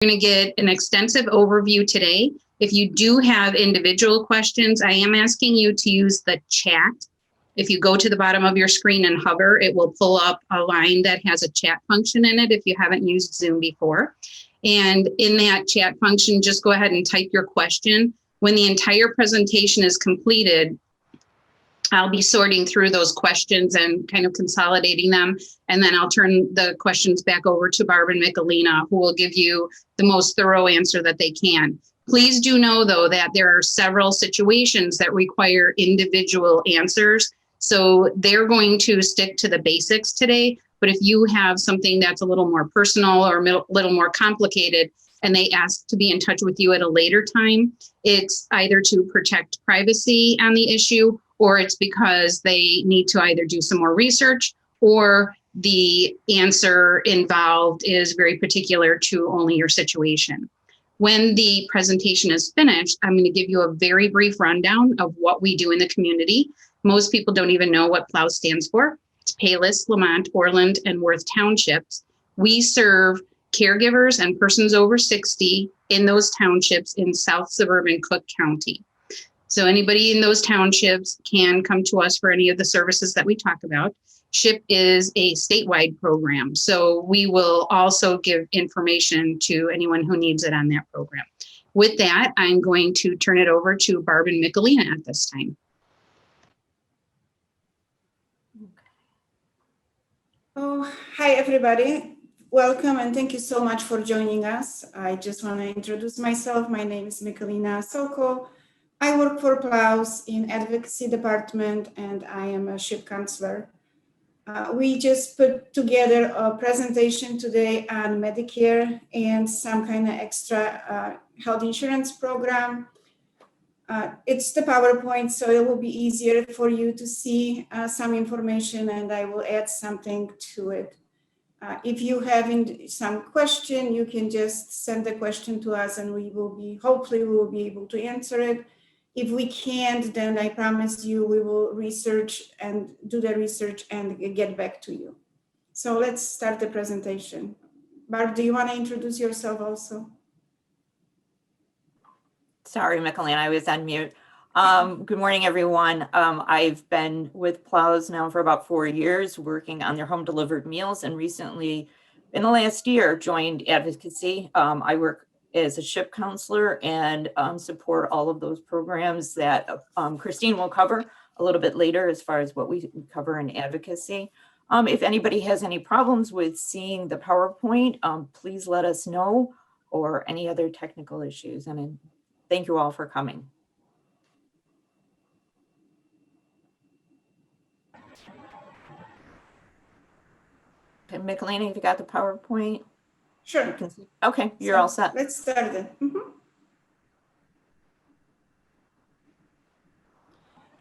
going to get an extensive overview today. If you do have individual questions, I am asking you to use the chat. If you go to the bottom of your screen and hover, it will pull up a line that has a chat function in it if you haven't used Zoom before. And in that chat function, just go ahead and type your question. When the entire presentation is completed, I'll be sorting through those questions and kind of consolidating them. And then I'll turn the questions back over to Barb and Michalina, who will give you the most thorough answer that they can. Please do know, though, that there are several situations that require individual answers. So they're going to stick to the basics today. But if you have something that's a little more personal or a little more complicated, and they ask to be in touch with you at a later time, it's either to protect privacy on the issue, or it's because they need to either do some more research, or the answer involved is very particular to only your situation. When the presentation is finished, I'm going to give you a very brief rundown of what we do in the community. Most people don't even know what PLOWS stands for. It's Payless, Lamont, Orland, and Worth Townships. We serve caregivers and persons over 60 in those townships in South Suburban Cook County. So anybody in those townships can come to us for any of the services that we talk about. SHIP is a statewide program, so we will also give information to anyone who needs it on that program. With that, I'm going to turn it over to Barb and Michalina at this time. Oh, hi, everybody. Welcome, and thank you so much for joining us. I just want to introduce myself. My name is Michalina Sokol. I work for PLOWS in Advocacy Department, and I am a SHIP counselor. We just put together a presentation today on Medicare and some kind of extra health insurance program. It's the PowerPoint, so it will be easier for you to see some information, and I will add something to it. If you have some question, you can just send the question to us, and hopefully we will be able to answer it. If we can't, then I promise you we will do the research and get back to you. So let's start the presentation. Barb, do you want to introduce yourself also? Sorry, Michalina, I was on mute. Good morning, everyone. I've been with PLOWS now for about 4 years, working on their home delivered meals, and recently, in the last year, joined Advocacy. I work as a SHIP counselor and support all of those programs that Christine will cover a little bit later as far as what we cover in Advocacy. If anybody has any problems with seeing the PowerPoint, please let us know, or any other technical issues. And thank you all for coming. Okay, Michalina, have you got the PowerPoint? Sure. Okay, you're all set. Let's start then.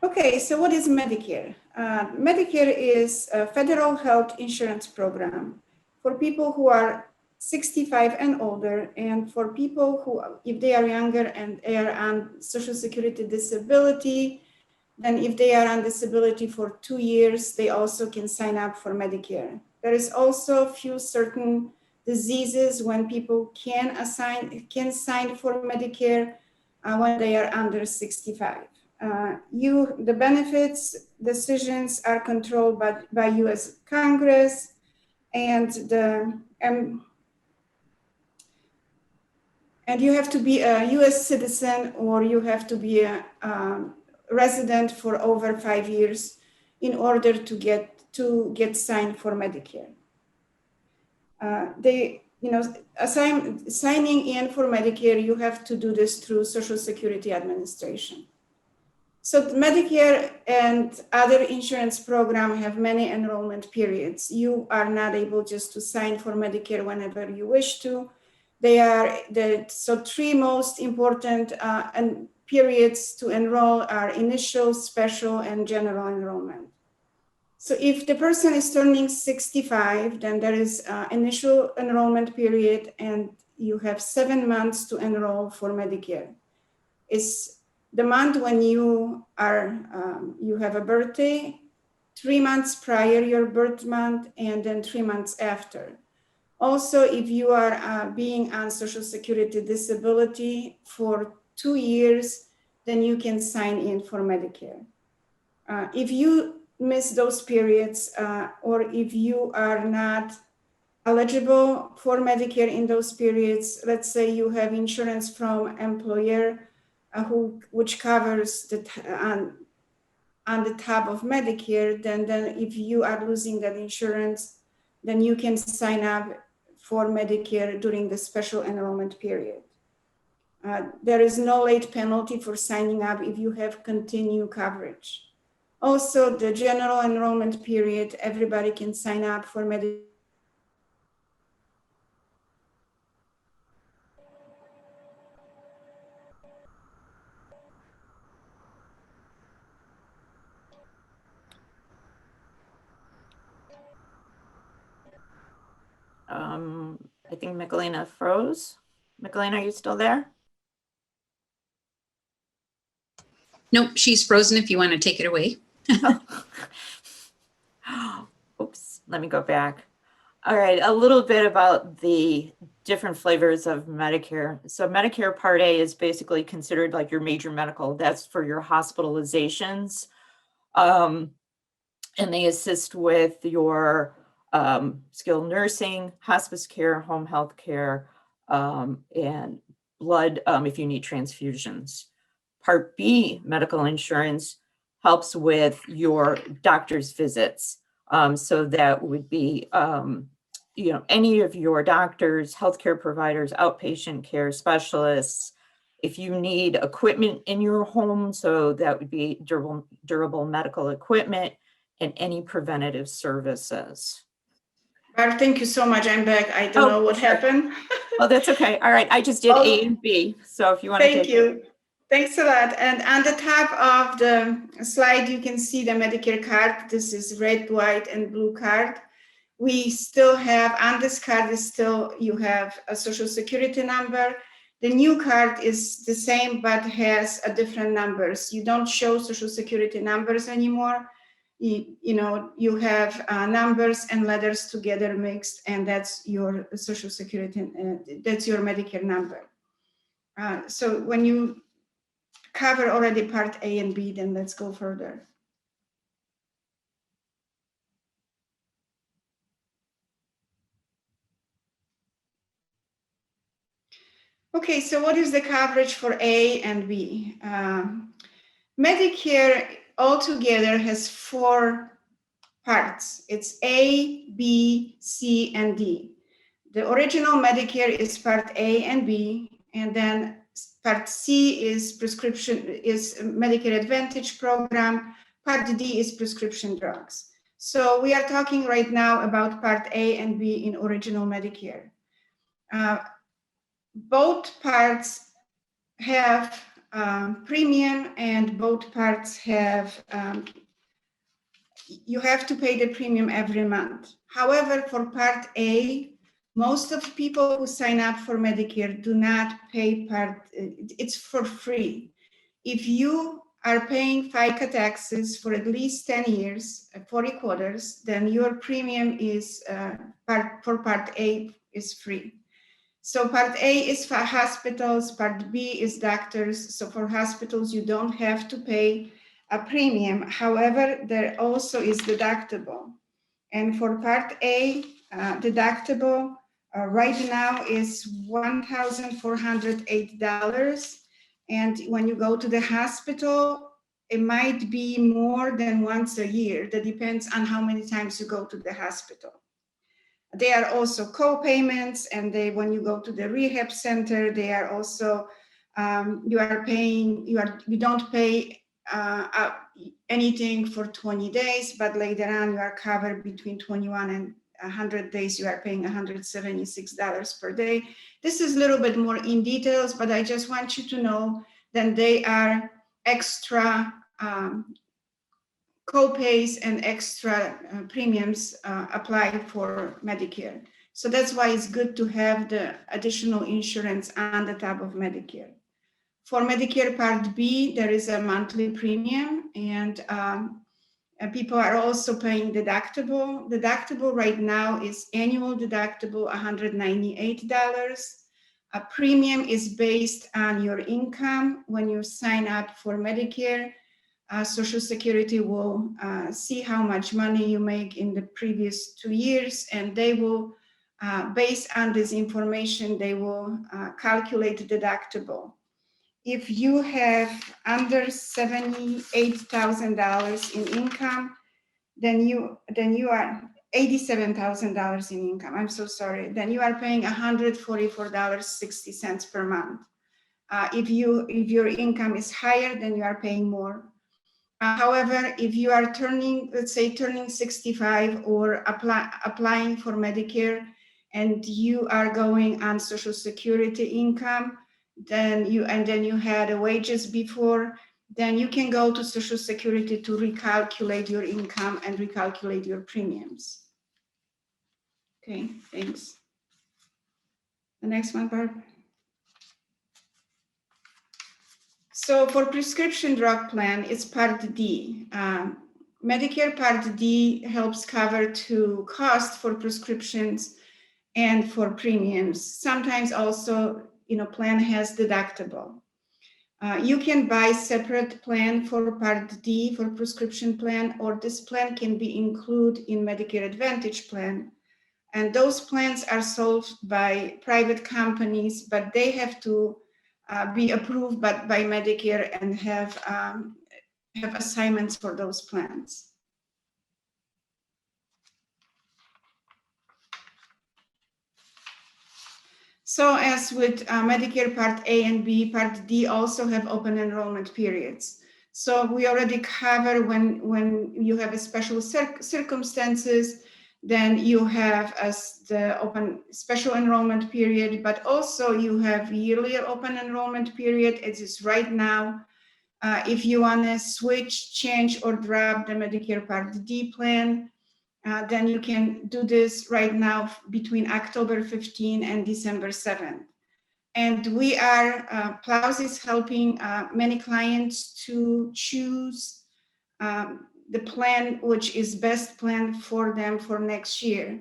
Okay, so what is Medicare? Medicare is a federal health insurance program for people who are 65 and older, and for people who, if they are younger and they are on Social Security disability, then if they are on disability for 2 years, they also can sign up for Medicare. There is also a few certain diseases when people can sign for Medicare when they are under 65. The benefits decisions are controlled by U.S. Congress, and you have to be a U.S. citizen, or you have to be a resident for over 5 years in order to get signed for Medicare. Signing in for Medicare, you have to do this through Social Security Administration. So Medicare and other insurance programs have many enrollment periods. You are not able just to sign for Medicare whenever you wish to. So 3 most important periods to enroll are initial, special, and general enrollment. So if the person is turning 65, then there is initial enrollment period, and you have 7 months to enroll for Medicare. It's the month when you have a birthday, 3 months prior your birth month, and then 3 months after. Also, if you are being on Social Security disability for 2 years, then you can sign in for Medicare. If you miss those periods, or if you are not eligible for Medicare in those periods, let's say you have insurance from employer which covers on the tab of Medicare, then if you are losing that insurance, then you can sign up for Medicare during the special enrollment period. There is no late penalty for signing up if you have continued coverage. Also, the general enrollment period, everybody can sign up for Medicare. I think Michalina froze. Michalina, are you still there? Nope, she's frozen if you want to take it away. Oops, let me go back. All right, a little bit about the different flavors of Medicare. So Medicare Part A is basically considered like your major medical. That's for your hospitalizations. And they assist with your skilled nursing, hospice care, home health care, and blood if you need transfusions. Part B medical insurance helps with your doctor's visits. So that would be, any of your doctors, healthcare providers, outpatient care specialists. If you need equipment in your home, so that would be durable medical equipment and any preventative services. Barb, thank you so much. I'm back. I don't know what happened. Oh, that's okay. All right. I just did A and B. So if you want to take it. Thank you. Thanks a lot. And on the top of the slide, you can see the Medicare card. This is red, white, and blue card. We still have, on this card is still, you have a Social Security number. The new card is the same, but has a different numbers. You don't show Social Security numbers anymore. You have numbers and letters together mixed, and that's your Social Security, that's your Medicare number. So when you cover already Part A and B, then let's go further. Okay, so what is the coverage for A and B? Medicare altogether has 4 parts. It's A, B, C, and D. The original Medicare is Part A and B, and then Part C is Medicare Advantage program. Part D is prescription drugs. So we are talking right now about Part A and B in original Medicare. Both parts have premium, and both parts have, you have to pay the premium every month. However, for Part A, most of people who sign up for Medicare do not pay it's for free. If you are paying FICA taxes for at least 10 years, 40 quarters, then your premium is for Part A is free. So Part A is for hospitals, Part B is doctors. So for hospitals, you don't have to pay a premium. However, there also is deductible. And for Part A, deductible right now is $1,408. And when you go to the hospital, it might be more than once a year. That depends on how many times you go to the hospital. There are also co-payments, and when you go to the rehab center, they are also, you don't pay anything for 20 days, but later on you are covered between 21 and 100 days, you are paying $176 per day. This is a little bit more in details, but I just want you to know that they are extra co-pays and extra premiums apply for Medicare. So that's why it's good to have the additional insurance on the top of Medicare. For Medicare Part B, there is a monthly premium, and people are also paying deductible. Deductible right now is annual deductible, $198. A premium is based on your income. When you sign up for Medicare, Social Security will see how much money you make in the previous 2 years, and they will, based on this information, they will calculate deductible. If you have under $78,000 in income, then you are $87,000 in income. I'm so sorry. Then you are paying $144.60 per month. If your income is higher, then you are paying more. However, if you are turning 65 or applying for Medicare, and you are going on Social Security income, then you had wages before, then you can go to Social Security to recalculate your income and recalculate your premiums. Okay, thanks. The next one, Barb. So for prescription drug plan, it's Part D. Medicare Part D helps cover to cost for prescriptions and for premiums. Sometimes also, plan has deductible. You can buy separate plan for Part D for prescription plan, or this plan can be included in Medicare Advantage plan. And those plans are sold by private companies, but they have to be approved by Medicare and have assignments for those plans. So as with Medicare Part A and B, Part D also have open enrollment periods. So we already cover when you have a special circumstances, then you have the open special enrollment period, but also you have yearly open enrollment period. It is right now. If you want to switch, change, or drop the Medicare Part D plan, then you can do this right now between October 15 and December 7th. And we are, PLOWS is helping many clients to choose the plan which is best plan for them for next year.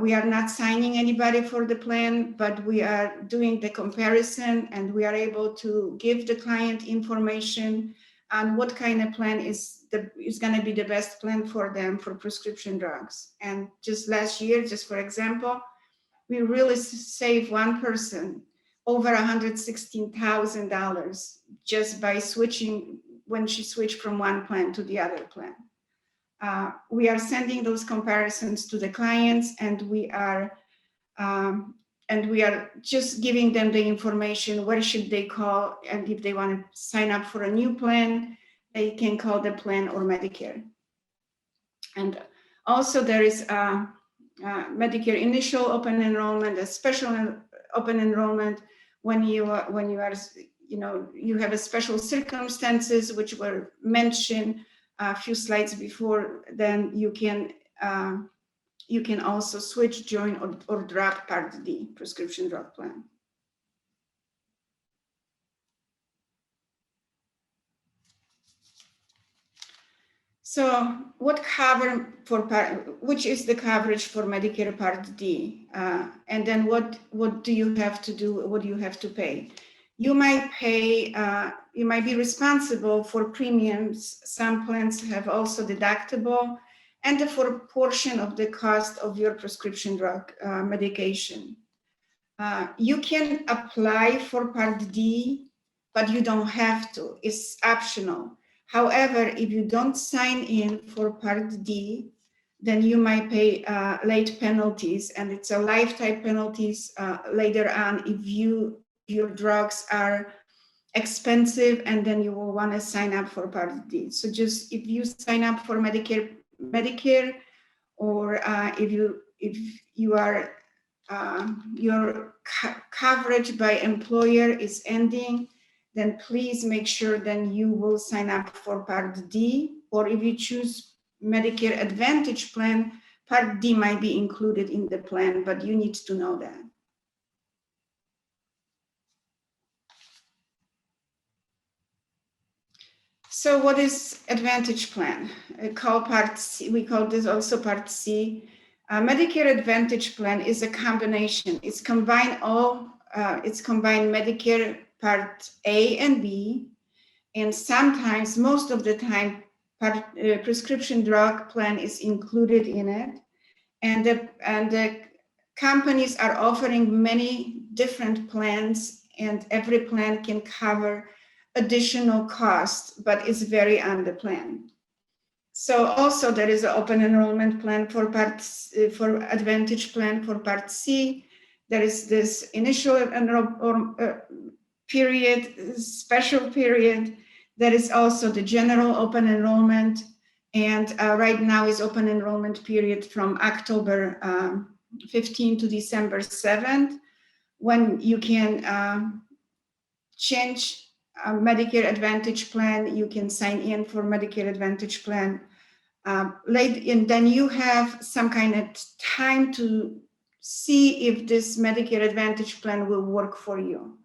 We are not signing anybody for the plan, but we are doing the comparison, and we are able to give the client information on what kind of plan is going to be the best plan for them for prescription drugs. And just last year, just for example, we really saved one person over $116,000 just by switching, when she switched from one plan to the other plan. We are sending those comparisons to the clients, and we are just giving them the information, where should they call, and if they want to sign up for a new plan, they can call the plan or Medicare. And also there is Medicare initial open enrollment, a special open enrollment when you have a special circumstances which were mentioned a few slides before. Then you can also switch, join, or drop Part D prescription drug plan. So what cover for which is the coverage for Medicare Part D? And then what do you have to do? What do you have to pay? You might pay, you might be responsible for premiums. Some plans have also deductible, and for a portion of the cost of your prescription drug medication. You can apply for Part D, but you don't have to. It's optional. However, if you don't sign in for Part D, then you might pay late penalties, and it's a lifetime penalties later on if your drugs are expensive, and then you will want to sign up for Part D. So just if you sign up for Medicare, or if you are your coverage by employer is ending, then please make sure then you will sign up for Part D. Or if you choose Medicare Advantage plan, Part D might be included in the plan, but you need to know that. So what is Advantage Plan? Called Part C, we call this also Part C. Medicare Advantage Plan is a combination. It's combined Medicare Part A and B, and sometimes, most of the time, prescription drug plan is included in it. And the companies are offering many different plans, and every plan can cover additional cost, but it's very under plan. So also there is an open enrollment plan for Advantage Plan for Part C. There is this initial period, special period. There is also the general open enrollment. And right now is open enrollment period from October 15 to December 7th, when you can change Medicare Advantage Plan. You can sign in for Medicare Advantage Plan late, and then you have some kind of time to see if this Medicare Advantage Plan will work for you.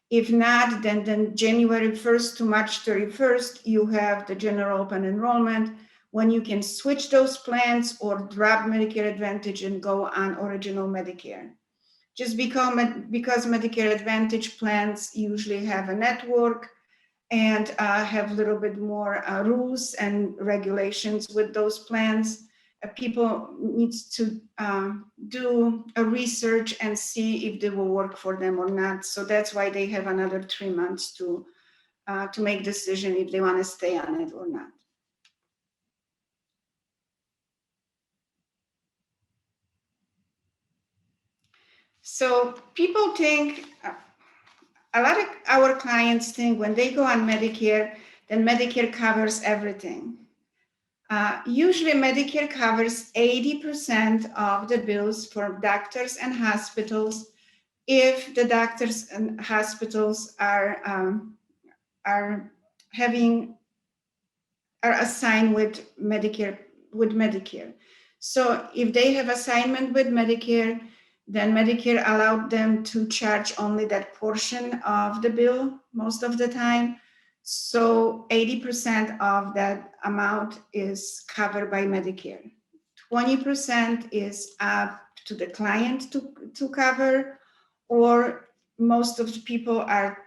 If not, then January 1st to March 31st, you have the general open enrollment, when you can switch those plans or drop Medicare Advantage and go on original Medicare. Just because Medicare Advantage plans usually have a network and have a little bit more rules and regulations with those plans, people need to do a research and see if they will work for them or not. So that's why they have another 3 months to make decision if they want to stay on it or not. So people think, a lot of our clients think when they go on Medicare, then Medicare covers everything. Usually Medicare covers 80% of the bills for doctors and hospitals if the doctors and hospitals are assigned with Medicare. So if they have assignment with Medicare, then Medicare allowed them to charge only that portion of the bill most of the time. So 80% of that amount is covered by Medicare. 20% is up to the client to cover, or most of the people are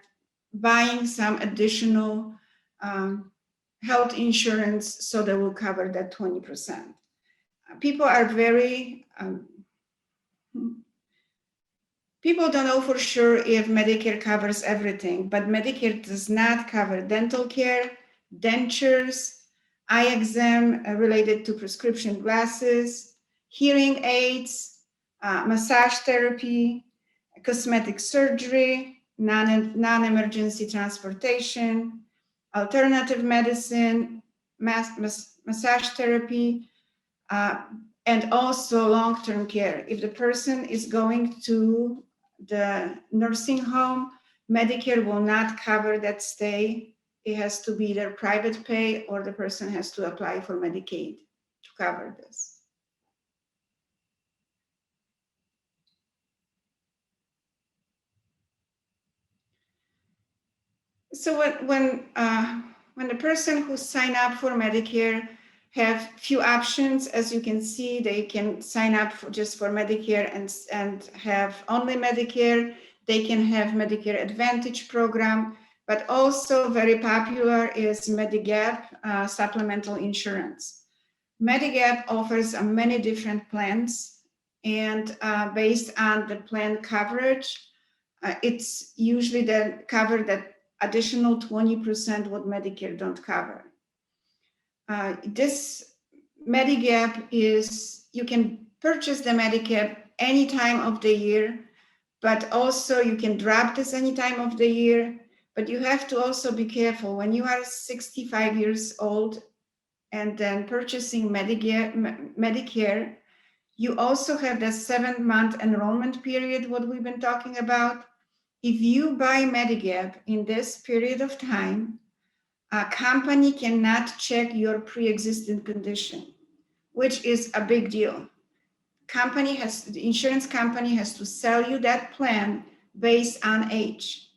buying some additional health insurance, so they will cover that 20%. People are very, people don't know for sure if Medicare covers everything, but Medicare does not cover dental care, dentures, eye exam related to prescription glasses, hearing aids, massage therapy, cosmetic surgery, non-emergency transportation, alternative medicine, massage therapy, and also long-term care. If the person is going to the nursing home, Medicare will not cover that stay. It has to be either private pay or the person has to apply for Medicaid to cover this. So when the person who sign up for Medicare have few options, as you can see, they can sign up just for Medicare and have only Medicare. They can have Medicare Advantage program, but also very popular is Medigap, supplemental insurance. Medigap offers many different plans, and based on the plan coverage, it's usually the cover that additional 20% what Medicare don't cover. This Medigap is, you can purchase the Medigap any time of the year, but also you can drop this any time of the year, but you have to also be careful when you are 65 years old and then purchasing Medicare, you also have the 7-month enrollment period, what we've been talking about. If you buy Medigap in this period of time, a company cannot check your pre-existing condition, which is a big deal. The insurance company has to sell you that plan based on age.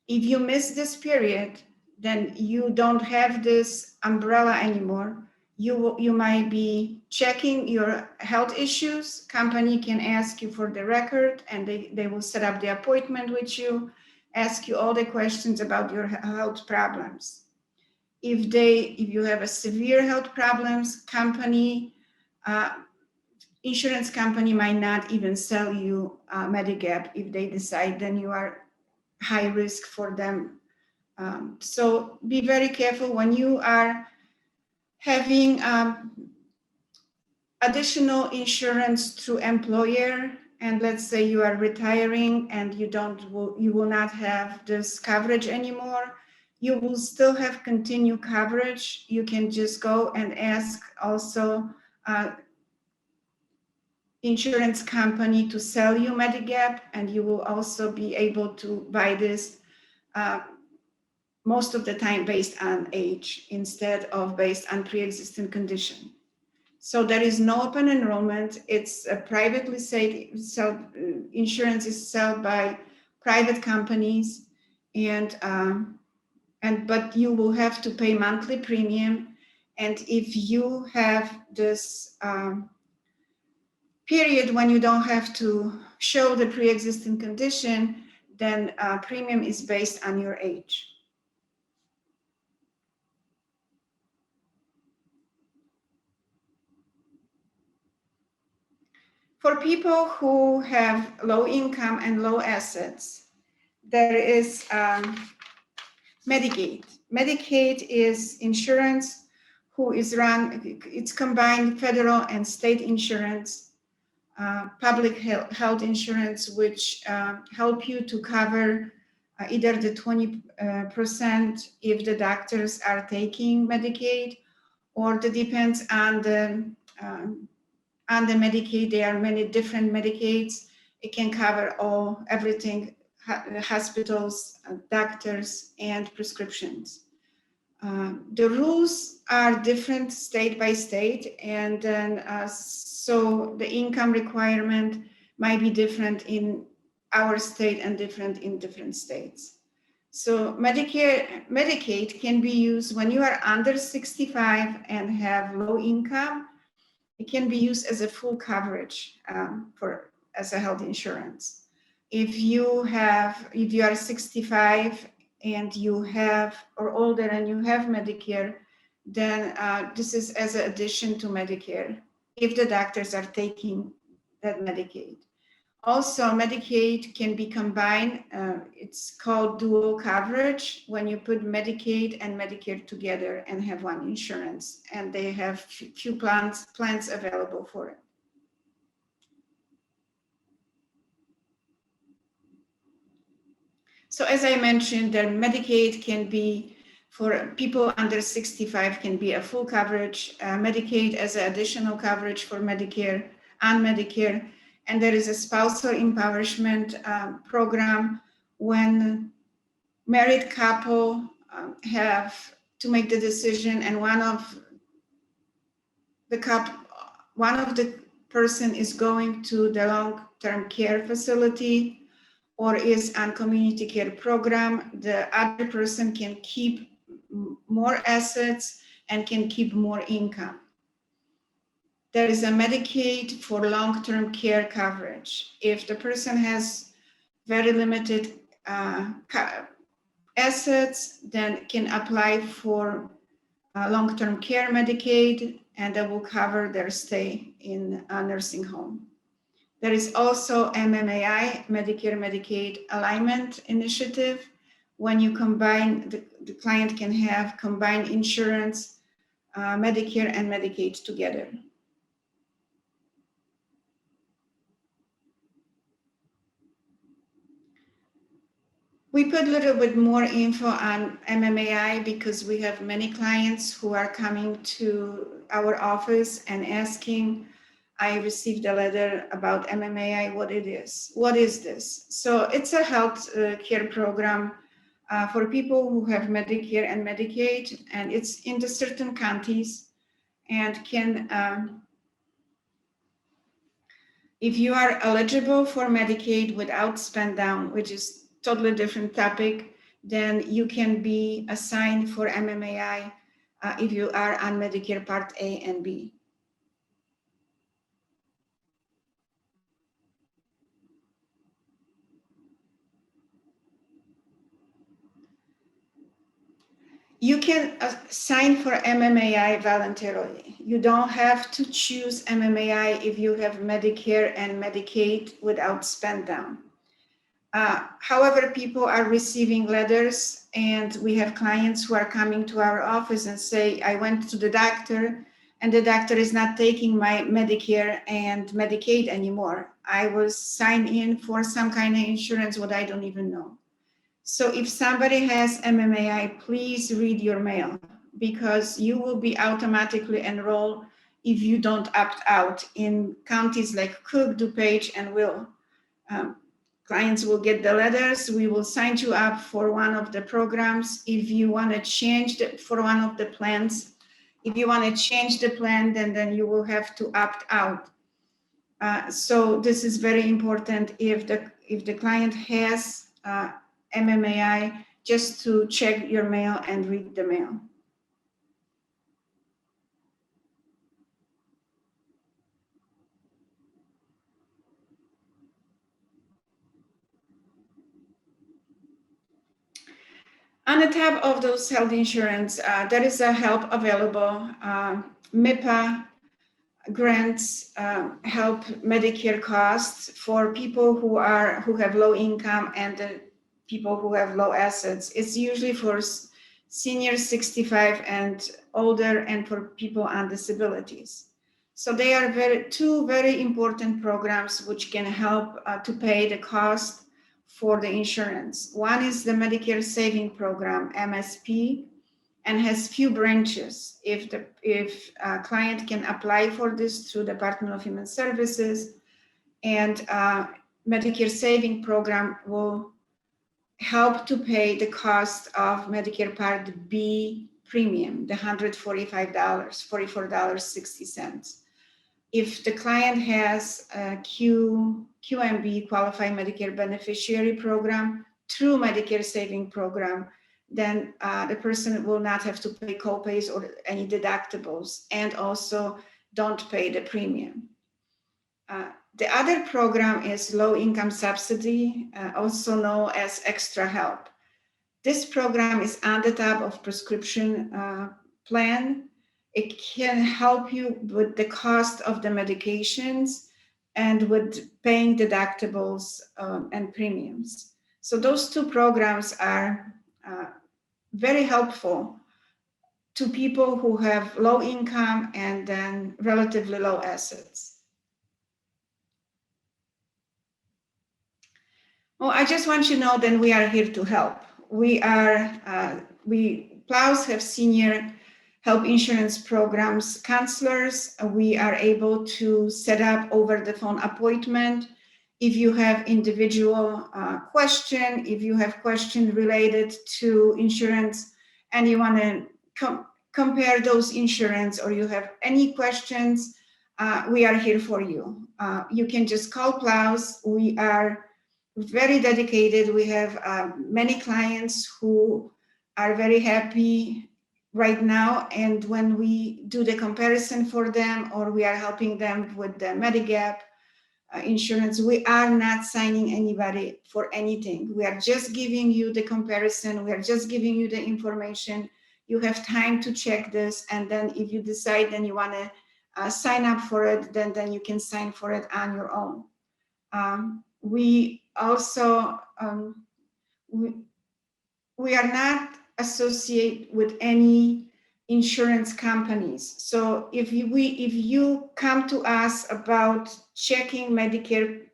If you miss this period, then you don't have this umbrella anymore. You might be checking your health issues. Company can ask you for the record, and they will set up the appointment with you, ask you all the questions about your health problems. If you have a severe health problems, insurance company might not even sell you Medigap if they decide then you are high risk for them. So be very careful when you are having additional insurance through employer, and let's say you are retiring and you will not have this coverage anymore. You will still have continued coverage. You can just go and ask also insurance company to sell you Medigap, and you will also be able to buy this most of the time based on age instead of based on pre-existing condition. So there is no open enrollment. It's a privately sold insurance is sold by private companies, but you will have to pay monthly premium. And if you have this period when you don't have to show the pre-existing condition, then premium is based on your age. For people who have low income and low assets, there is Medicaid. Medicaid is insurance it's combined federal and state insurance, public health insurance, which help you to cover either the 20% if the doctors are taking Medicaid, or it depends on the Medicaid. There are many different Medicaids. It can cover everything, hospitals, doctors, and prescriptions. The rules are different state by state, and then so the income requirement might be different in our state and different in different states. So Medicaid can be used when you are under 65 and have low income. It can be used as a full coverage as a health insurance. If you are 65 and you have or older and you have Medicare, then this is as an addition to Medicare if the doctors are taking that Medicaid. Also, Medicaid can be combined. It's called dual coverage when you put Medicaid and Medicare together and have one insurance, and they have few plans available for it. So as I mentioned, the Medicaid can be for people under 65, can be a full coverage, Medicaid as an additional coverage for Medicare and Medicare. And there is a spousal empowerment program when married couple have to make the decision, and one of the person is going to the long-term care facility or is on community care program, the other person can keep more assets and can keep more income. There is a Medicaid for long-term care coverage. If the person has very limited assets, then can apply for long-term care Medicaid, and that will cover their stay in a nursing home. There is also MMIA, Medicare Medicaid Alignment Initiative. When you combine, the client can have combined insurance, Medicare and Medicaid together. We put a little bit more info on MMIA because we have many clients who are coming to our office and asking, I received a letter about MMIA, what it is. What is this? So it's a health care program for people who have Medicare and Medicaid, and it's in the certain counties, and can, if you are eligible for Medicaid without spend down, which is totally different topic, then you can be assigned for MMIA if you are on Medicare Part A and B. You can sign for MMIA voluntarily. You don't have to choose MMIA if you have Medicare and Medicaid without spend down. However, people are receiving letters, and we have clients who are coming to our office and say, I went to the doctor and the doctor is not taking my Medicare and Medicaid anymore. I was signed in for some kind of insurance, what I don't even know. So if somebody has MMIA, please read your mail, because you will be automatically enrolled if you don't opt out in counties like Cook, DuPage, and Will. Clients will get the letters. We will sign you up for one of the programs. If you want to change for one of the plans, if you want to change the plan, then you will have to opt out. So this is very important if the client has MMIA, just to check your mail and read the mail. On the top of those health insurance, there is a help available. MIPA grants help Medicare costs for people who have low income and the people who have low assets. It's usually for seniors 65 and older, and for people on disabilities. So they are two very important programs which can help to pay the cost for the insurance. One is the Medicare Savings Program, MSP, and has few branches. If a client can apply for this through Department of Human Services, and Medicare Savings Program will help to pay the cost of Medicare Part B premium, the $145, $44.60. If the client has a QMB, Qualified Medicare Beneficiary Program, through Medicare Savings Program, then the person will not have to pay copays or any deductibles, and also don't pay the premium. The other program is low income subsidy, also known as extra help. This program is on the top of prescription plan. It can help you with the cost of the medications and with paying deductibles and premiums. So those two programs are very helpful to people who have low income and then relatively low assets. Well, I just want you to know that we are here to help. PLOWS have senior health insurance programs counselors. We are able to set up over the phone appointment. If you have individual question, if you have questions related to insurance and you want to compare those insurance, or you have any questions, we are here for you. You can just call PLOWS. We are very dedicated. We have many clients who are very happy right now, and when we do the comparison for them, or we are helping them with the Medigap insurance, we are not signing anybody for anything. We are just giving you the comparison. We are just giving you the information. You have time to check this, and then if you decide then you want to sign up for it, then you can sign for it on your own. We also we are not associated with any insurance companies. So if you come to us about checking Medicare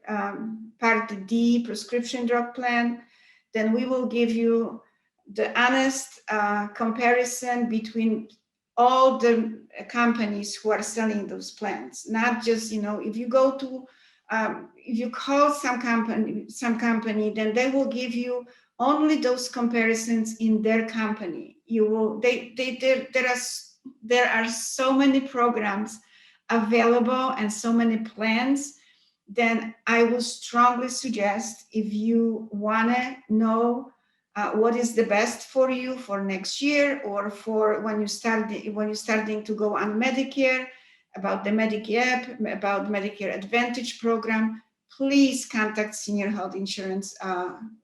Part D prescription drug plan, then we will give you the honest comparison between all the companies who are selling those plans. Not just, if you go to if you call some company, then they will give you only those comparisons in their company. There are so many programs available and so many plans. Then I will strongly suggest, if you want to know what is the best for you for next year, or for when you're starting to go on Medicare, about the Medigap, about Medicare Advantage program, please contact senior health insurance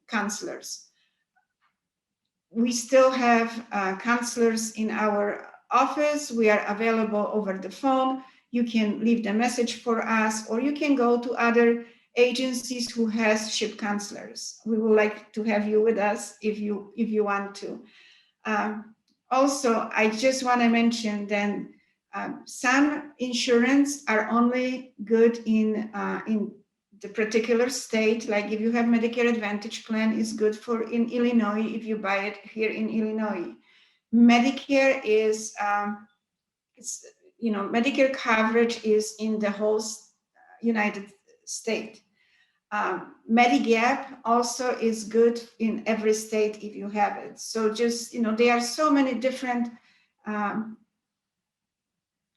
counselors. We still have counselors in our office. We are available over the phone. You can leave the message for us, or you can go to other agencies who has SHIP counselors. We would like to have you with us if you want to. Also, I just want to mention then some insurance are only good in the particular state. Like if you have Medicare Advantage plan, is good for in Illinois if you buy it here in Illinois. Medicare is Medicare coverage is in the whole United States. Medigap also is good in every state if you have it. So just, there are so many different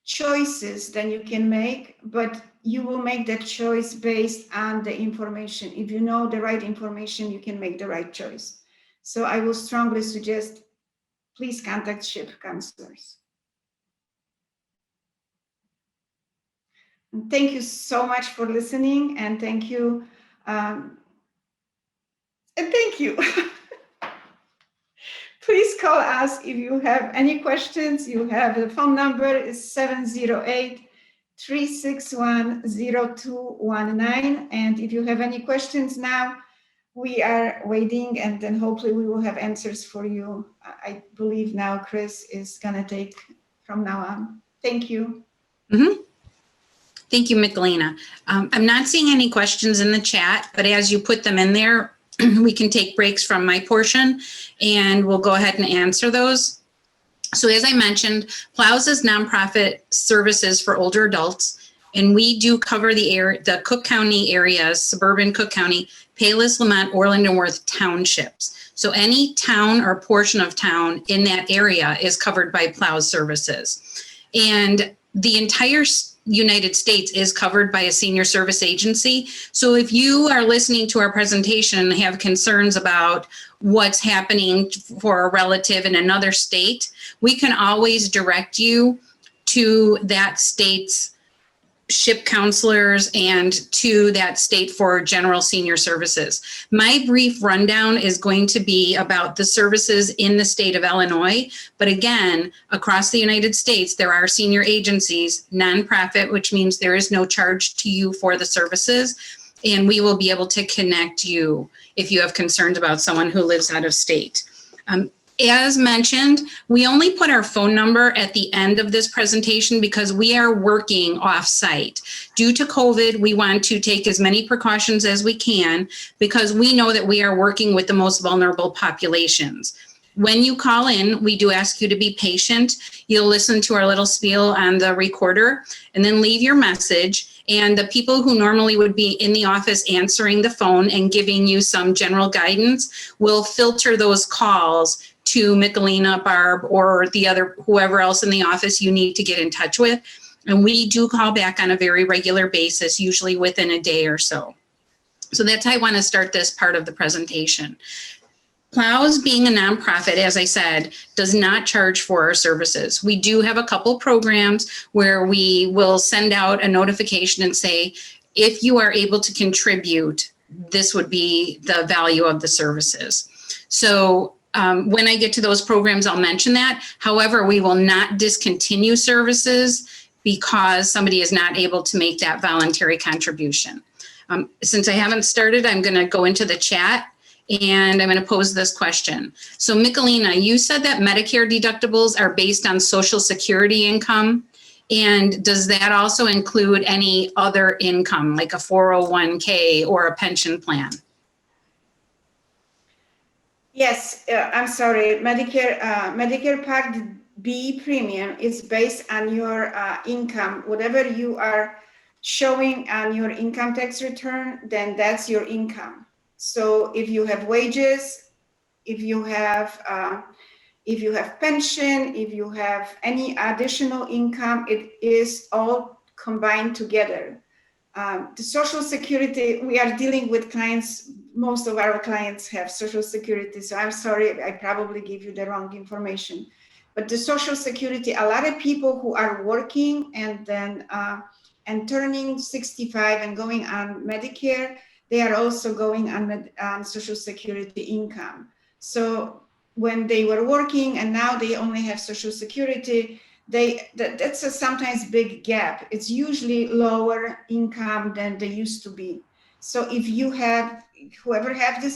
choices that you can make, but you will make that choice based on the information. If you know the right information, you can make the right choice. So I will strongly suggest, please contact SHIP counselors. And thank you so much for listening, and thank you. Please call us if you have any questions. You have the phone number is 708-361-0219. And if you have any questions now, we are waiting, and then hopefully we will have answers for you. I believe now Chris is gonna take from now on. Thank you. Mm-hmm. Thank you, Michalina. I'm not seeing any questions in the chat, but as you put them in there, we can take breaks from my portion and we'll go ahead and answer those. So as I mentioned, PLOWS is nonprofit services for older adults, and we do cover the Cook County areas, suburban Cook County, Palos, Lamont, Orland, and Worth townships. So any town or portion of town in that area is covered by PLOWS services. And the entire United States is covered by a senior service agency. So if you are listening to our presentation and have concerns about what's happening for a relative in another state, we can always direct you to that state's SHIP counselors and to that state for general senior services. My brief rundown is going to be about the services in the state of Illinois, but again, across the United States, there are senior agencies, nonprofit, which means there is no charge to you for the services, and we will be able to connect you if you have concerns about someone who lives out of state. As mentioned, we only put our phone number at the end of this presentation because we are working off-site. Due to COVID, we want to take as many precautions as we can because we know that we are working with the most vulnerable populations. When you call in, we do ask you to be patient. You'll listen to our little spiel on the recorder and then leave your message. And the people who normally would be in the office answering the phone and giving you some general guidance will filter those calls to Michalina, Barb, or whoever else in the office you need to get in touch with. And we do call back on a very regular basis, usually within a day or so. So that's how I want to start this part of the presentation. PLOWS, being a nonprofit, as I said, does not charge for our services. We do have a couple programs where we will send out a notification and say, if you are able to contribute, this would be the value of the services. So when I get to those programs, I'll mention that. However, we will not discontinue services because somebody is not able to make that voluntary contribution. Since I haven't started, I'm going to go into the chat and I'm going to pose this question. So Michalina, you said that Medicare deductibles are based on Social Security income. And does that also include any other income like a 401k or a pension plan? Yes, I'm sorry. Medicare Part B premium is based on your income. Whatever you are showing on your income tax return, then that's your income. So if you have wages, if you have pension, if you have any additional income, it is all combined together. The Social Security, we are dealing with clients, most of our clients have Social Security, so I'm sorry, I probably give you the wrong information. But the Social Security, a lot of people who are working and then and turning 65 and going on Medicare, they are also going on Social Security income. So when they were working and now they only have Social Security, that's a sometimes big gap. It's usually lower income than they used to be. So if you have, whoever have this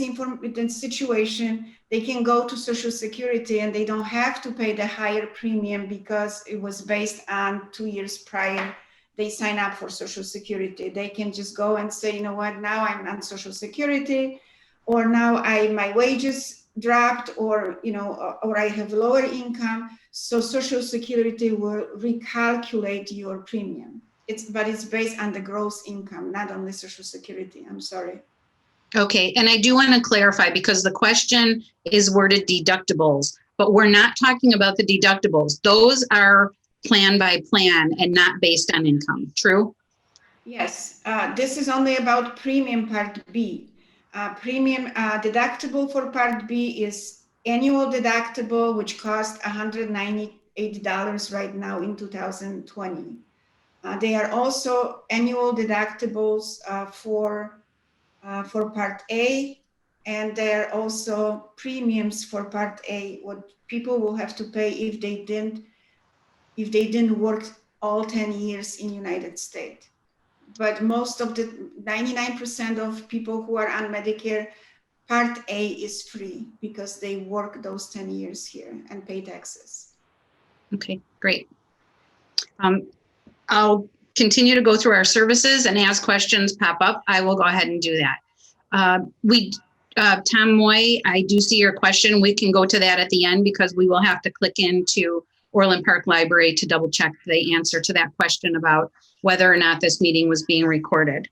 situation, they can go to Social Security and they don't have to pay the higher premium because it was based on 2 years prior they sign up for Social Security. They can just go and say, you know what, now I'm on Social Security, or now my wages dropped, or or I have lower income, so Social Security will recalculate your premium. But it's based on the gross income, not on the Social Security. I'm sorry. Okay, and I do want to clarify because the question is worded deductibles, but we're not talking about the deductibles. Those are plan by plan and not based on income. True? Yes, this is only about premium Part B. Premium deductible for Part B is annual deductible, which costs $198 right now in 2020. They are also annual deductibles for Part A, and there are also premiums for Part A, what people will have to pay if they didn't work all 10 years in United States. But most of the 99% of people who are on Medicare, Part A is free because they work those 10 years here and pay taxes. Okay, great. I'll continue to go through our services, and as questions pop up, I will go ahead and do that. Tom Moy, I do see your question. We can go to that at the end because we will have to click into Orland Park Library to double check the answer to that question about whether or not this meeting was being recorded.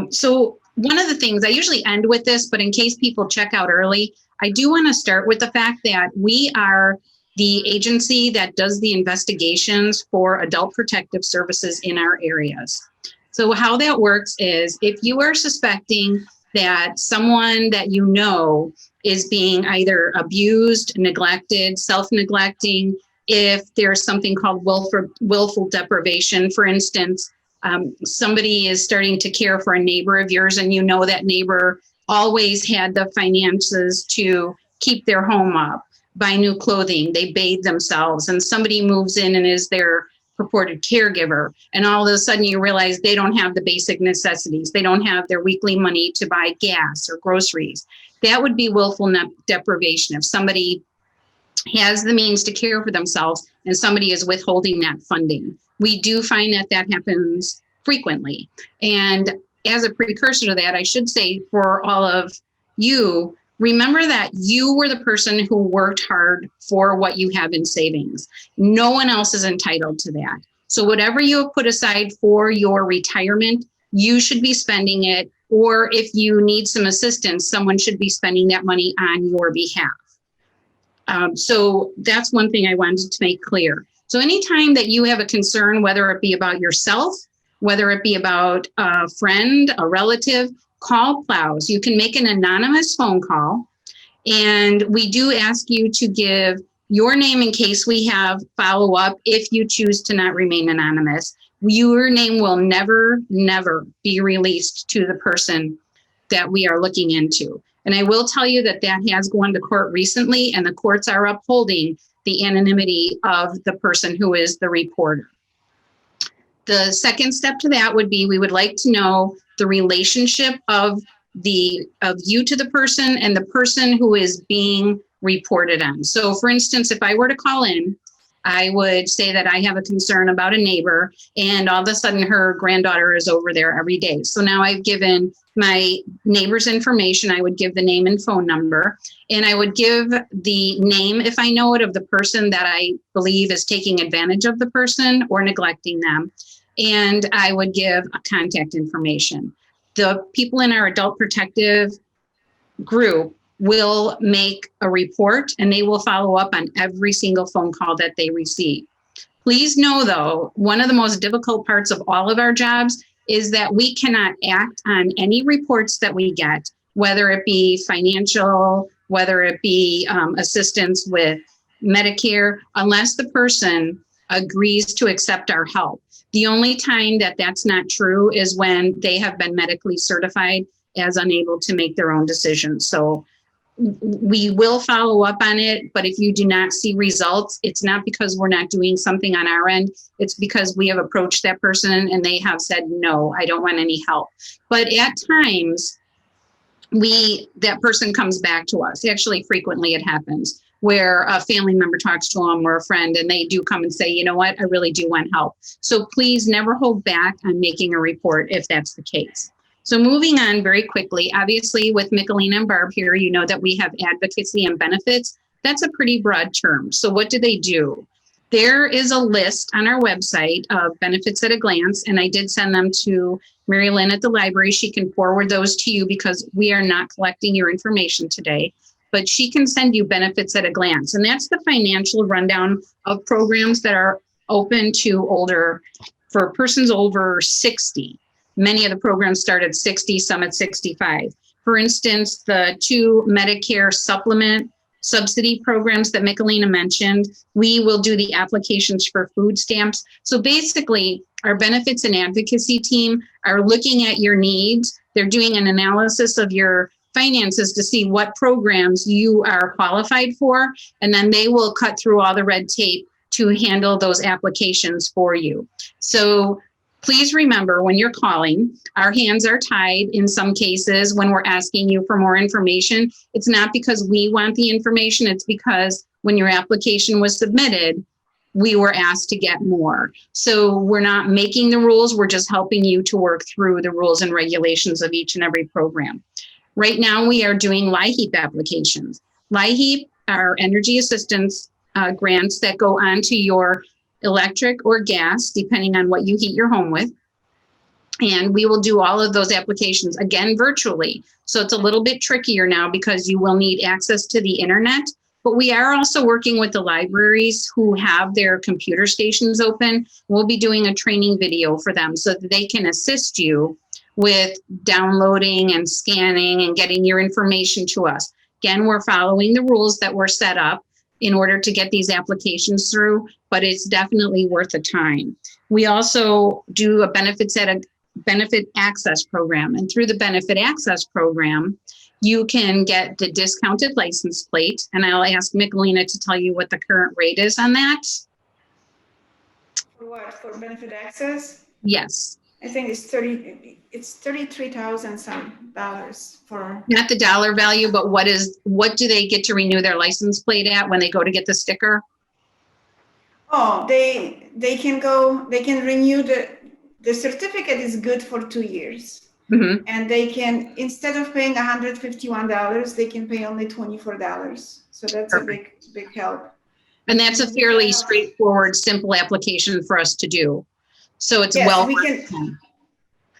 So one of the things, I usually end with this, but in case people check out early, I do want to start with the fact that we are the agency that does the investigations for adult protective services in our areas. So how that works is if you are suspecting that someone that you know is being either abused, neglected, self-neglecting, if there's something called willful deprivation, for instance, somebody is starting to care for a neighbor of yours and you know that neighbor always had the finances to keep their home up, buy new clothing, they bathe themselves, and somebody moves in and is their purported caregiver, and all of a sudden you realize they don't have the basic necessities. They don't have their weekly money to buy gas or groceries. That would be willful deprivation. If somebody has the means to care for themselves and somebody is withholding that funding. We do find that that happens frequently. And as a precursor to that, I should say for all of you, remember that you were the person who worked hard for what you have in savings. No one else is entitled to that. So whatever you have put aside for your retirement, you should be spending it. Or if you need some assistance, someone should be spending that money on your behalf. So that's one thing I wanted to make clear. So anytime that you have a concern, whether it be about yourself, whether it be about a friend, a relative, call PLOWS. You can make an anonymous phone call, and we do ask you to give your name in case we have follow-up if you choose to not remain anonymous. Your name will never, never be released to the person that we are looking into. And I will tell you that that has gone to court recently, and the courts are upholding the anonymity of the person who is the reporter. The second step to that would be we would like to know the relationship of you to the person and the person who is being reported on. So for instance, if I were to call in, I would say that I have a concern about a neighbor, and all of a sudden her granddaughter is over there every day. So now I've given my neighbor's information. I would give the name and phone number, and I would give the name, if I know it, of the person that I believe is taking advantage of the person or neglecting them. And I would give a contact information. The people in our adult protective group will make a report, and they will follow up on every single phone call that they receive. Please know, though, one of the most difficult parts of all of our jobs is that we cannot act on any reports that we get, whether it be financial, whether it be assistance with Medicare, unless the person agrees to accept our help. The only time that that's not true is when they have been medically certified as unable to make their own decisions. So we will follow up on it, but if you do not see results, it's not because we're not doing something on our end. It's because we have approached that person and they have said, no, I don't want any help. But at times, that person comes back to us. Actually, frequently it happens where a family member talks to them or a friend and they do come and say, you know what, I really do want help. So please never hold back on making a report if that's the case. So moving on very quickly, obviously with Michalina and Barb here, you know that we have advocacy and benefits. That's a pretty broad term. So what do they do? There is a list on our website of benefits at a glance, and I did send them to Mary Lynn at the library. She can forward those to you because we are not collecting your information today, but she can send you benefits at a glance. And that's the financial rundown of programs that are open to for persons over 60. Many of the programs start at 60, some at 65. For instance, the 2 Medicare supplement subsidy programs that Michalina mentioned, we will do the applications for food stamps. So basically, our benefits and advocacy team are looking at your needs. They're doing an analysis of your finances to see what programs you are qualified for, and then they will cut through all the red tape to handle those applications for you. So please remember, when you're calling, our hands are tied in some cases when we're asking you for more information. It's not because we want the information, it's because when your application was submitted, we were asked to get more. So we're not making the rules, we're just helping you to work through the rules and regulations of each and every program. Right now, we are doing LIHEAP applications. LIHEAP are energy assistance grants that go onto your electric or gas, depending on what you heat your home with. And we will do all of those applications, again, virtually. So it's a little bit trickier now because you will need access to the internet. But we are also working with the libraries who have their computer stations open. We'll be doing a training video for them so that they can assist you with downloading and scanning and getting your information to us. Again, we're following the rules that were set up in order to get these applications through, but it's definitely worth the time. We also do a benefit access program, and through the benefit access program, you can get the discounted license plate, and I'll ask Michalina to tell you what the current rate is on that. For what? For benefit access? Yes. I think it's $33,000 some dollars for. Not the dollar value, but what do they get to renew their license plate at when they go to get the sticker? Oh, they can renew the certificate is good for 2 years. Mm-hmm. And they can, instead of paying $151, they can pay only $24. So that's Perfect. a big help. And that's a fairly straightforward, simple application for us to do. So it's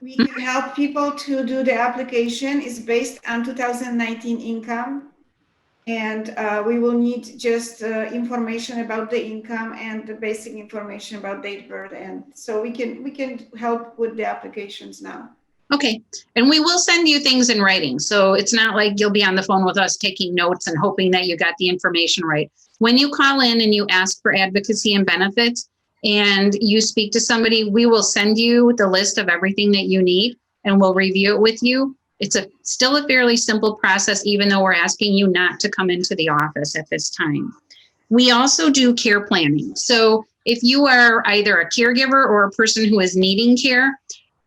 we can help people to do the application. It's based on 2019 income. And we will need just information about the income and the basic information about date of birth. And so we can help with the applications now. Okay. And we will send you things in writing. So it's not like you'll be on the phone with us taking notes and hoping that you got the information right. When you call in and you ask for advocacy and benefits and you speak to somebody, we will send you the list of everything that you need and we'll review it with you. It's still a fairly simple process, even though we're asking you not to come into the office at this time. We also do care planning. So if you are either a caregiver or a person who is needing care,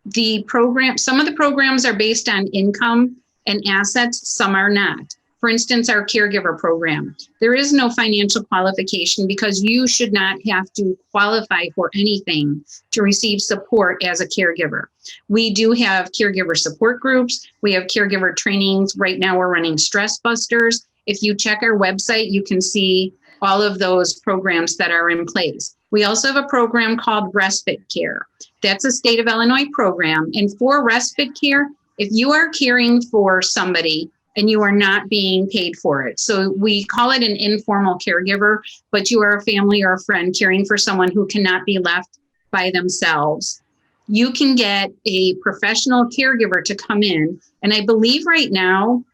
some of the programs are based on income and assets, some are not. For instance, our caregiver program, there is no financial qualification because you should not have to qualify for anything to receive support as a caregiver. We do have caregiver support groups. We have caregiver trainings. Right now we're running Stress Busters. If you check our website, you can see all of those programs that are in place. We also have a program called Respite Care. That's a state of Illinois program. And for respite care, if you are caring for somebody and you are not being paid for it. So we call it an informal caregiver, but you are a family or a friend caring for someone who cannot be left by themselves. you can get a professional caregiver to come in. And I believe right now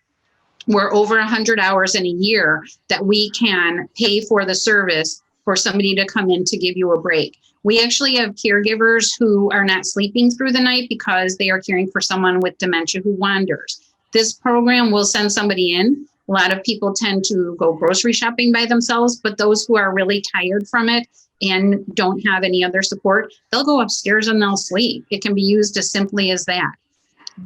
we're over 100 hours in a year that we can pay for the service for somebody to come in to give you a break. We actually have caregivers who are not sleeping through the night because they are caring for someone with dementia who wanders. This program will send somebody in. A lot of people tend to go grocery shopping by themselves, but those who are really tired from it and don't have any other support, they'll go upstairs and they'll sleep. It can be used as simply as that.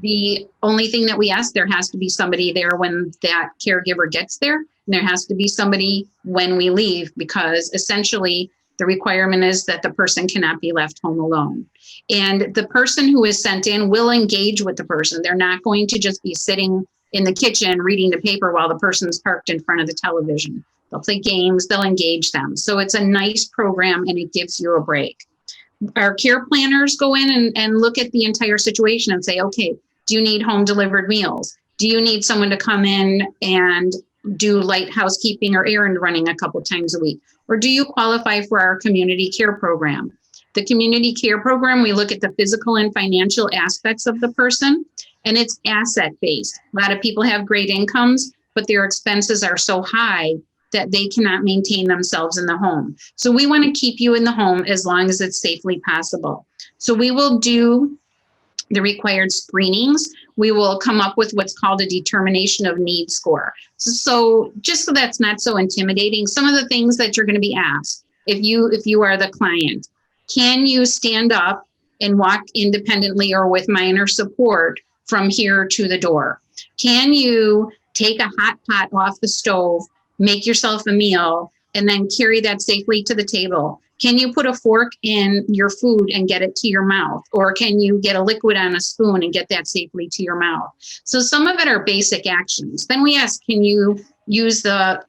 The only thing that we ask, there has to be somebody there when that caregiver gets there. And there has to be somebody when we leave, because essentially the requirement is that the person cannot be left home alone. And the person who is sent in will engage with the person. They're not going to just be sitting in the kitchen reading the paper while the person's parked in front of the television. They'll play games, they'll engage them. So it's a nice program and it gives you a break. Our care planners go in and look at the entire situation and say, okay, do you need home delivered meals? Do you need someone to come in and do light housekeeping or errand running a couple times a week? Or do you qualify for our community care program? The community care program, we look at the physical and financial aspects of the person, and it's asset based. A lot of people have great incomes, but their expenses are so high that they cannot maintain themselves in the home. So we want to keep you in the home as long as it's safely possible. So we will do the required screenings. We will come up with what's called a determination of need score. So just so that's not so intimidating, some of the things that you're going to be asked, if you are the client, can you stand up and walk independently or with minor support from here to the door? Can you take a hot pot off the stove, make yourself a meal, and then carry that safely to the table? Can you put a fork in your food and get it to your mouth? Or can you get a liquid on a spoon and get that safely to your mouth? So some of it are basic actions. Then we ask, can you use the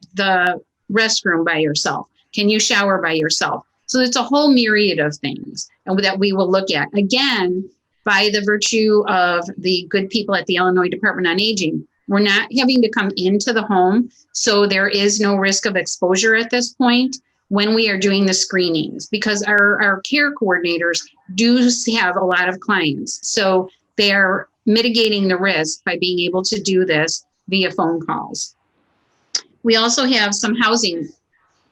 restroom by yourself? Can you shower by yourself? So it's a whole myriad of things that we will look at. Again, by the virtue of the good people at the Illinois Department on Aging, we're not having to come into the home, so there is no risk of exposure at this point when we are doing the screenings, because our care coordinators do have a lot of clients. So they're mitigating the risk by being able to do this via phone calls. We also have some housing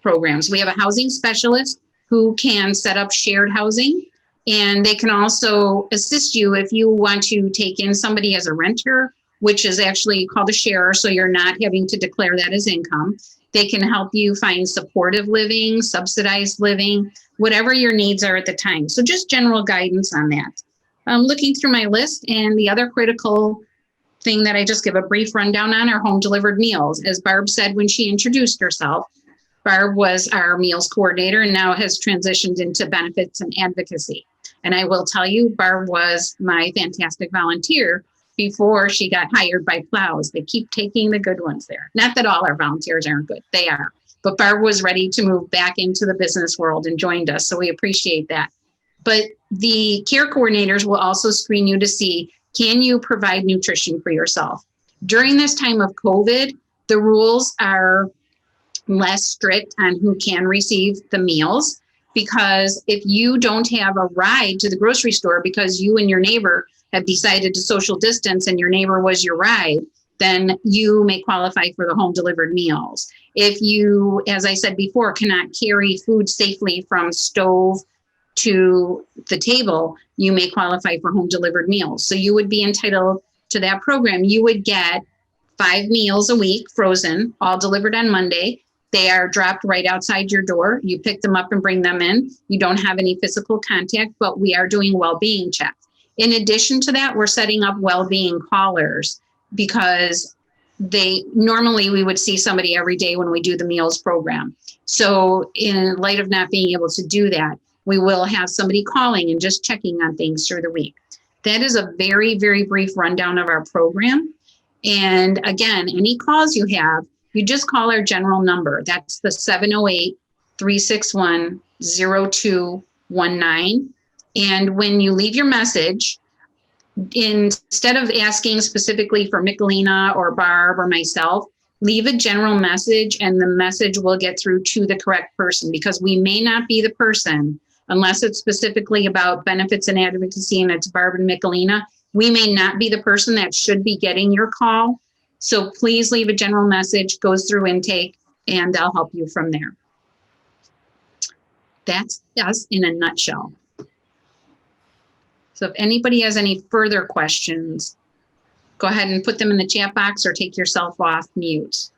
programs. We have a housing specialist who can set up shared housing, and they can also assist you if you want to take in somebody as a renter, which is actually called a sharer, so you're not having to declare that as income. They can help you find supportive living, subsidized living, whatever your needs are at the time. So just general guidance on that. I'm looking through my list, and the other critical thing that I just give a brief rundown on are home delivered meals. As Barb said when she introduced herself, Barb was our meals coordinator and now has transitioned into benefits and advocacy. And I will tell you, Barb was my fantastic volunteer before she got hired by PLOWS. They keep taking the good ones there. Not that all our volunteers aren't good, they are. But Barb was ready to move back into the business world and joined us, so we appreciate that. But the care coordinators will also screen you to see, can you provide nutrition for yourself? During this time of COVID, the rules are less strict on who can receive the meals, because if you don't have a ride to the grocery store because you and your neighbor have decided to social distance and your neighbor was your ride, then you may qualify for the home delivered meals. If you, as I said before, cannot carry food safely from stove to the table, you may qualify for home delivered meals. So you would be entitled to that program. You would get 5 meals a week, frozen, all delivered on Monday. They are dropped right outside your door. You pick them up and bring them in. You don't have any physical contact, but we are doing well-being checks. In addition to that, we're setting up well-being callers, because normally we would see somebody every day when we do the meals program. So in light of not being able to do that, we will have somebody calling and just checking on things through the week. That is a very, very brief rundown of our program. And again, any calls you have, you just call our general number. That's the 708-361-0219. And when you leave your message, instead of asking specifically for Michalina or Barb or myself, leave a general message and the message will get through to the correct person, because we may not be the person Unless it's specifically about benefits and advocacy and it's Barb and Michalina, we may not be the person that should be getting your call. So please leave a general message, goes through intake, and I'll help you from there. That's us in a nutshell. So if anybody has any further questions, go ahead and put them in the chat box or take yourself off mute.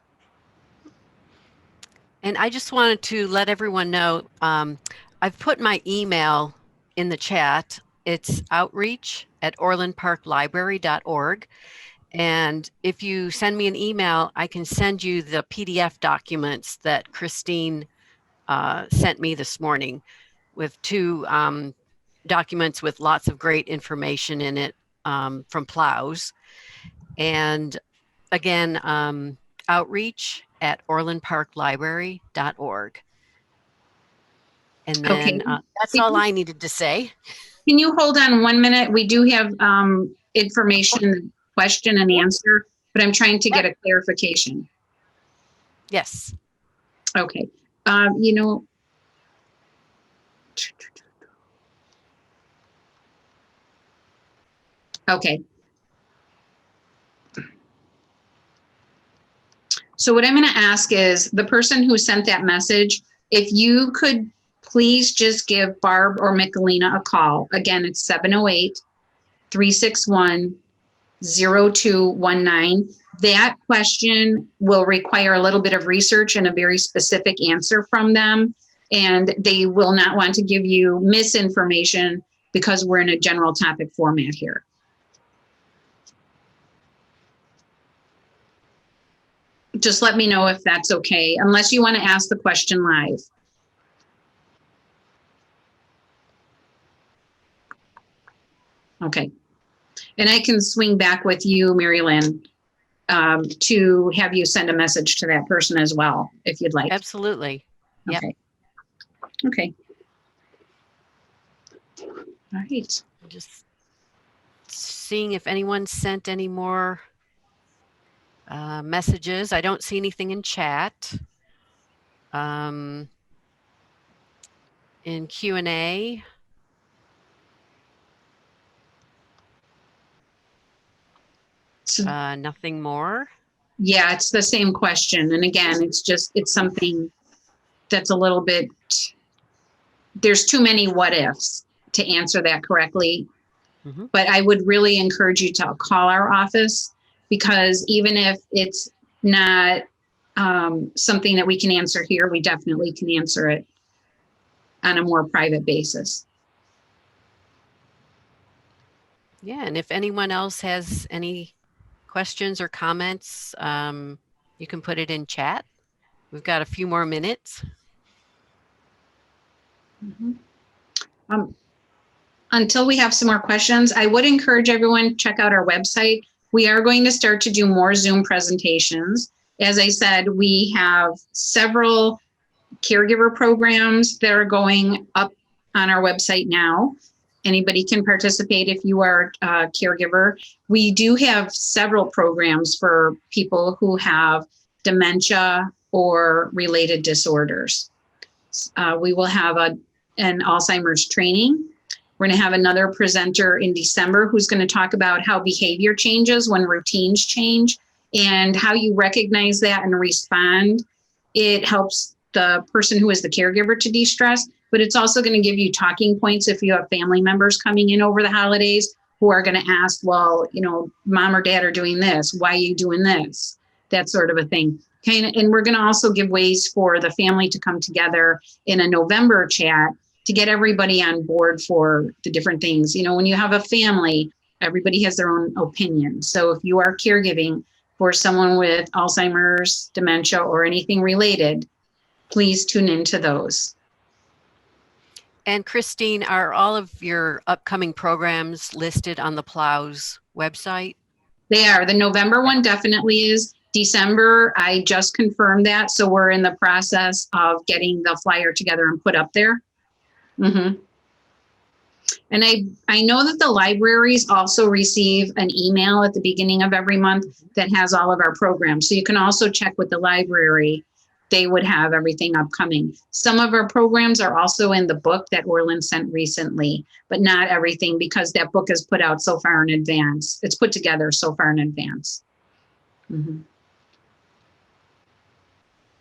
And I just wanted to let everyone know, I've put my email in the chat. It's outreach@orlandparklibrary.org. And if you send me an email, I can send you the PDF documents that Christine sent me this morning with 2 documents with lots of great information in it from PLOWS. And again, outreach@orlandparklibrary.org. And then Okay. that's all I needed to say. Can you hold on 1 minute? We do have information, question and answer, but I'm trying to get a clarification. Yes. Okay. Okay. So what I'm going to ask is the person who sent that message, if you could please just give Barb or Michalina a call. Again, it's 708-361-0219. That question will require a little bit of research and a very specific answer from them. And they will not want to give you misinformation because we're in a general topic format here. Just let me know if that's okay, unless you want to ask the question live. Okay. And I can swing back with you, Mary Lynn, to have you send a message to that person as well, if you'd like. Absolutely. Yep. Okay. Okay. All right. Just seeing if anyone sent any more messages. I don't see anything in chat. In Q&A. Nothing more. Yeah, it's the same question. And again, it's something that's a little bit, there's too many what ifs to answer that correctly. Mm-hmm. But I would really encourage you to call our office, because even if it's not something that we can answer here, we definitely can answer it on a more private basis. Yeah, and if anyone else has any questions or comments, you can put it in chat. We've got a few more minutes. Mm-hmm. Until we have some more questions, I would encourage everyone to check out our website. We are going to start to do more Zoom presentations. As I said, we have several caregiver programs that are going up on our website now. Anybody can participate if you are a caregiver. We do have several programs for people who have dementia or related disorders. We will have an Alzheimer's training. We're going to have another presenter in December who's going to talk about how behavior changes when routines change and how you recognize that and respond. It helps the person who is the caregiver to de-stress, but it's also going to give you talking points if you have family members coming in over the holidays who are going to ask, well, mom or dad are doing this. Why are you doing this? That sort of a thing. Okay, and we're going to also give ways for the family to come together in a November chat to get everybody on board for the different things. When you have a family, everybody has their own opinion. So if you are caregiving for someone with Alzheimer's, dementia, or anything related, please tune into those. And Christine, are all of your upcoming programs listed on the PLOWS website? They are. The November one definitely is. December, I just confirmed that. So we're in the process of getting the flyer together and put up there. Mm-hmm. And I know that the libraries also receive an email at the beginning of every month that has all of our programs. So you can also check with the library they would have everything upcoming. Some of our programs are also in the book that Orland sent recently, but not everything because that book is put out so far in advance. It's put together so far in advance. Mhm.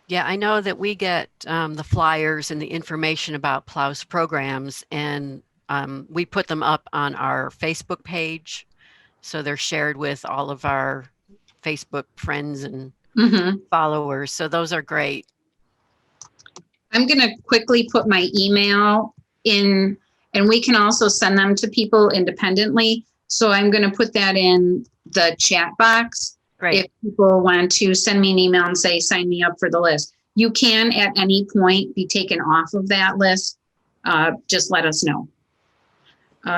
Yeah, I know that we get the flyers and the information about PLOWS programs, and we put them up on our Facebook page. So they're shared with all of our Facebook friends and Mhm. followers. So those are great. I'm going to quickly put my email in, and we can also send them to people independently. So I'm going to put that in the chat box. Great. If people want to send me an email and say, sign me up for the list, you can at any point be taken off of that list. Just let us know.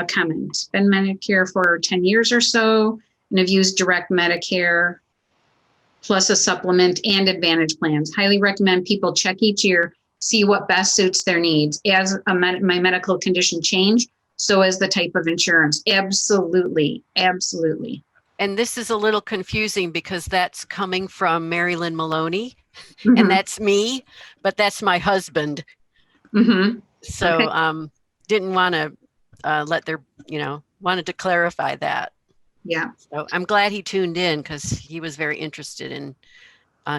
Comment. Been Medicare for 10 years or so and have used direct Medicare plus a supplement and Advantage plans. Highly recommend people check each year, see what best suits their needs. As my medical condition change, so as the type of insurance. Absolutely, absolutely. And this is a little confusing because that's coming from Marilyn Maloney, Mhm. and that's me, but that's my husband. Mhm. So Okay. didn't want to wanted to clarify that. Yeah. So I'm glad he tuned in because he was very interested in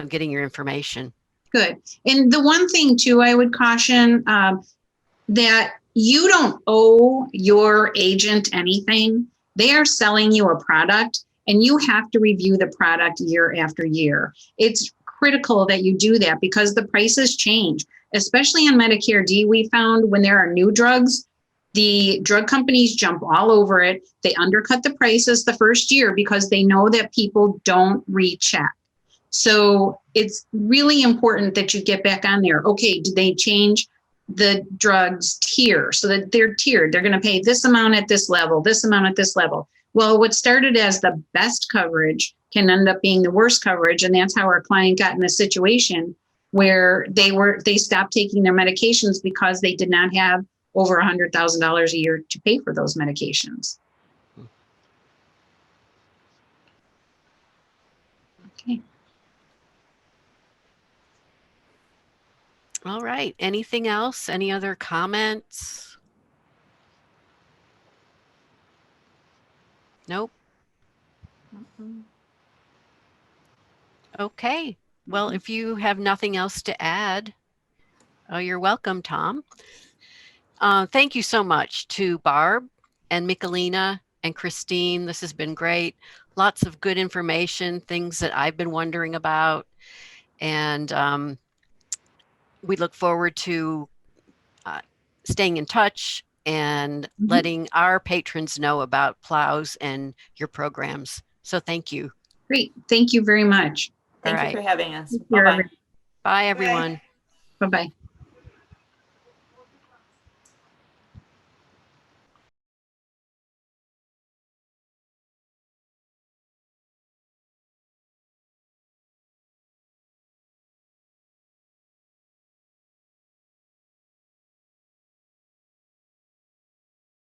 getting your information. Good. And the one thing too, I would caution that you don't owe your agent anything. They are selling you a product and you have to review the product year after year. It's critical that you do that because the prices change, especially on Medicare D. We found when there are new drugs, the drug companies jump all over it. They undercut the prices the first year because they know that people don't recheck. So it's really important that you get back on there. Okay, did they change the drugs tier so that they're tiered? They're going to pay this amount at this level, this amount at this level. Well, what started as the best coverage can end up being the worst coverage. And that's how our client got in a situation where they stopped taking their medications because they did not have over $100,000 a year to pay for those medications. Okay. All right. Anything else? Any other comments? Nope. Okay. Well, if you have nothing else to add, oh, you're welcome, Tom. Thank you so much to Barb and Michalina and Christine. This has been great. Lots of good information, things that I've been wondering about. And we look forward to staying in touch and letting our patrons know about PLOWS and your programs. So thank you. Great. Thank you very much. Thank All you right. for having us. Take care, Bye-bye. Bye, everyone. Bye-bye.